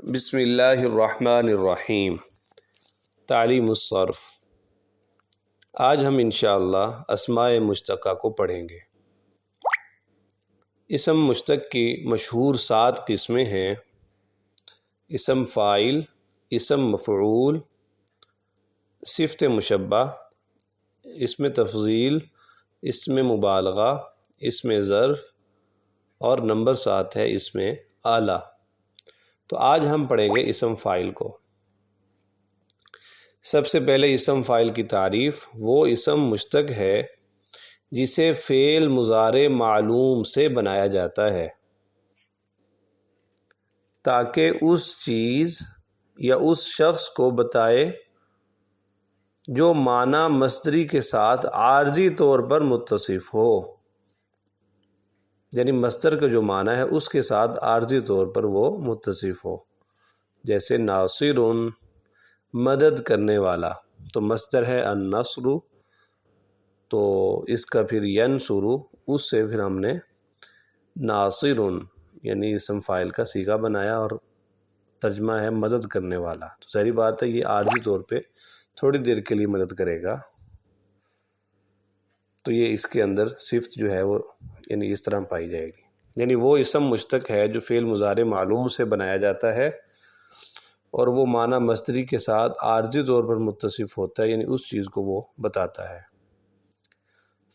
بسم اللہ الرحمن الرحیم۔ تعلیم الصرف۔ آج ہم انشاءاللہ اسماء مشتقہ کو پڑھیں گے۔ اسم مشتق کی مشہور 7 قسمیں ہیں: اسم فاعل، اسم مفعول، صفت مشبہ، اسم تفضیل، اسم مبالغہ، اسم ظرف اور نمبر 7 ہے اسم آلہ۔ تو آج ہم پڑھیں گے اسم فاعل کو۔ سب سے پہلے اسم فاعل کی تعریف: وہ اسم مشتق ہے جسے فعل مضارع معلوم سے بنایا جاتا ہے تاکہ اس چیز یا اس شخص کو بتائے جو معنی مصدری کے ساتھ عارضی طور پر متصف ہو، یعنی مصدر کا جو معنی ہے اس کے ساتھ عارضی طور پر وہ متصف ہو۔ جیسے ناصر، مدد کرنے والا، تو مصدر ہے النصر، تو اس کا پھر ینصر، اس سے پھر ہم نے ناصر یعنی اسم فاعل کا صیغہ بنایا اور ترجمہ ہے مدد کرنے والا۔ تو ظاہری بات ہے یہ عارضی طور پہ تھوڑی دیر کے لیے مدد کرے گا، تو یہ اس کے اندر صفت جو ہے وہ یعنی اس طرح پائی جائے گی۔ یعنی وہ اسم مشتق ہے جو فعل مضارع معلوم سے بنایا جاتا ہے اور وہ معنی مصدری کے ساتھ عارضی طور پر متصف ہوتا ہے، یعنی اس چیز کو وہ بتاتا ہے۔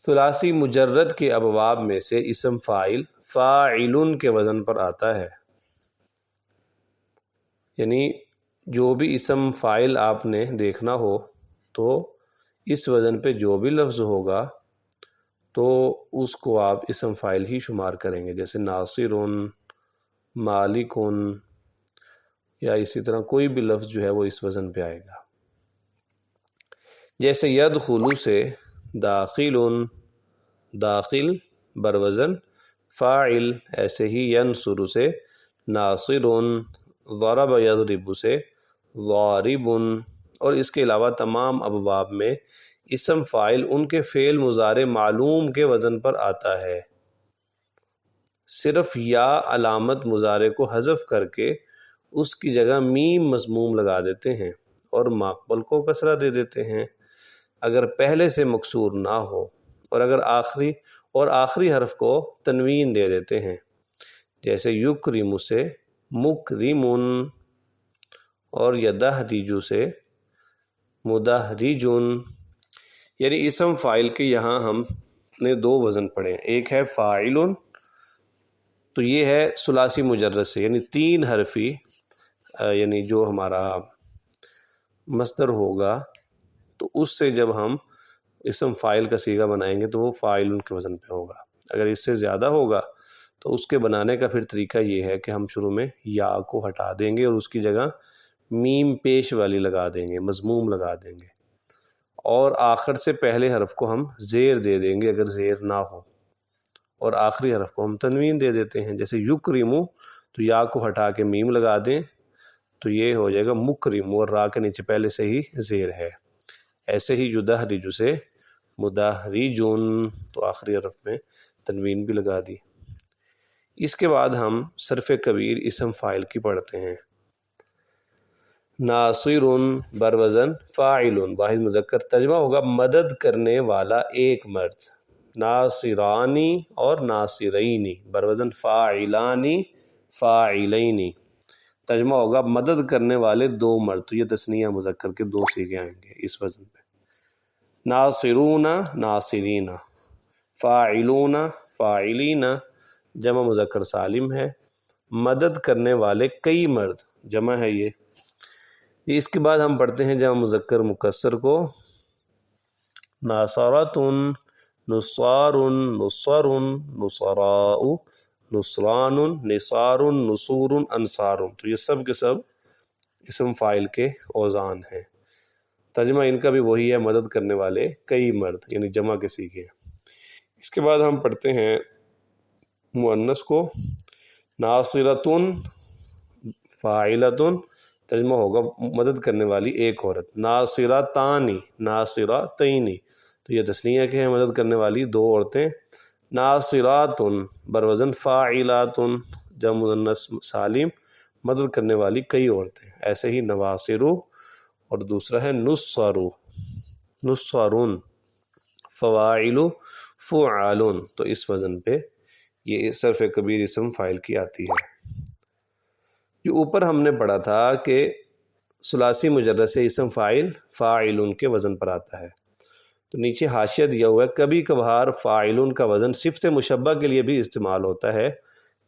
ثلاثی مجرد کے ابواب میں سے اسم فاعل فاعل کے وزن پر آتا ہے، یعنی جو بھی اسم فاعل آپ نے دیکھنا ہو تو اس وزن پہ جو بھی لفظ ہوگا تو اس کو آپ اسم فاعل ہی شمار کریں گے۔ جیسے ناصر، مالک، یا اسی طرح کوئی بھی لفظ جو ہے وہ اس وزن پہ آئے گا۔ جیسے یدخل سے داخل، داخل بروزن فاعل، ایسے ہی ینصر سے ناصر، ضرب یضرب سے ضارب، اور اس کے علاوہ تمام ابواب میں اسم فاعل ان کے فعل مضارع معلوم کے وزن پر آتا ہے، صرف یا علامت مضارع کو حذف کر کے اس کی جگہ میم مضموم لگا دیتے ہیں اور ماقبل کو کسرہ دے دیتے ہیں اگر پہلے سے مکسور نہ ہو، اور اگر آخری حرف کو تنوین دے دیتے ہیں۔ جیسے یکرم سے مکرم، اور یدہرج سے مدہرج۔ یعنی اسم فاعل کے یہاں ہم نے 2 وزن پڑھے، ایک ہے فاعل، تو یہ ہے ثلاثی مجرد سے، یعنی 3 حرفی، یعنی جو ہمارا مصدر ہوگا تو اس سے جب ہم اسم فاعل کا صیغہ بنائیں گے تو وہ فاعل کے وزن پہ ہوگا۔ اگر اس سے زیادہ ہوگا تو اس کے بنانے کا پھر طریقہ یہ ہے کہ ہم شروع میں یا کو ہٹا دیں گے اور اس کی جگہ میم پیش والی لگا دیں گے، مضموم لگا دیں گے، اور آخر سے پہلے حرف کو ہم زیر دے دیں گے اگر زیر نہ ہو، اور آخری حرف کو ہم تنوین دے دیتے ہیں۔ جیسے یکرمو، تو یا کو ہٹا کے میم لگا دیں تو یہ ہو جائے گا مکرم، اور را کے نیچے پہلے سے ہی زیر ہے۔ ایسے ہی یدہرج سے مدہرج، تو آخری حرف میں تنوین بھی لگا دی۔ اس کے بعد ہم صرف کبیر اسم فاعل کی پڑھتے ہیں۔ ناصر بروزن فاعل، واحد مذکر، ترجمہ ہوگا مدد کرنے والا ایک مرد۔ ناصرانی اور ناصرینی بروزن فاعلانی فاعلینی، ترجمہ ہوگا مدد کرنے والے 2 مرد، تو یہ تثنیہ مذکر کے 2 صیغے آئیں گے اس وزن پہ۔ ناصرون ناصرین، فاعلون فاعلین، جمع مذکر سالم ہے، مدد کرنے والے کئی مرد، جمع ہے یہ۔ اس کے بعد ہم پڑھتے ہیں جمع مذکر مکسر کو۔ ناصرۃ، نصار، نصر، نصراء، نصران، نصار، نصور، انصار، تو یہ سب کے سب اسم فاعل کے اوزان ہیں۔ ترجمہ ان کا بھی وہی ہے، مدد کرنے والے کئی مرد، یعنی جمع کے صیغے۔ اس کے بعد ہم پڑھتے ہیں مؤنث کو۔ ناصرۃ فاعلۃ، ترجمہ ہوگا مدد کرنے والی ایک عورت۔ ناصرتانی ناصرتینی، تو یہ تثنیہ کے ہیں، مدد کرنے والی 2 عورتیں۔ ناصرات بروزن فاعلات، جمع مؤنث سالم، مدد کرنے والی کئی عورتیں. ایسے ہی نواصرو اور دوسرا ہے نصارو، نصارون، فواعلو، فعالون. تو اس وزن پہ یہ صرف کبیر اسم فاعل کی آتی ہے. جو اوپر ہم نے پڑھا تھا کہ ثلاثی مجرد سے اسم فاعل فاعلون کے وزن پر آتا ہے، تو نیچے حاشیہ دیا ہوا ہے کبھی کبھار فاعلون کا وزن صفت مشبہ کے لیے بھی استعمال ہوتا ہے،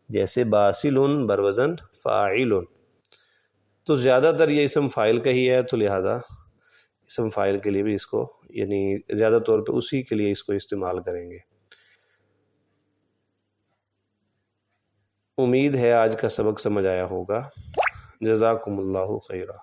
جیسے باسلون بروزن فاعلون. تو زیادہ تر یہ اسم فاعل کا ہی ہے، تو لہذا اسم فاعل کے لیے بھی اس کو یعنی زیادہ طور پہ اسی کے لیے اس کو استعمال کریں گے. امید ہے آج کا سبق سمجھ آیا ہوگا. جزاکم اللہ خیرہ.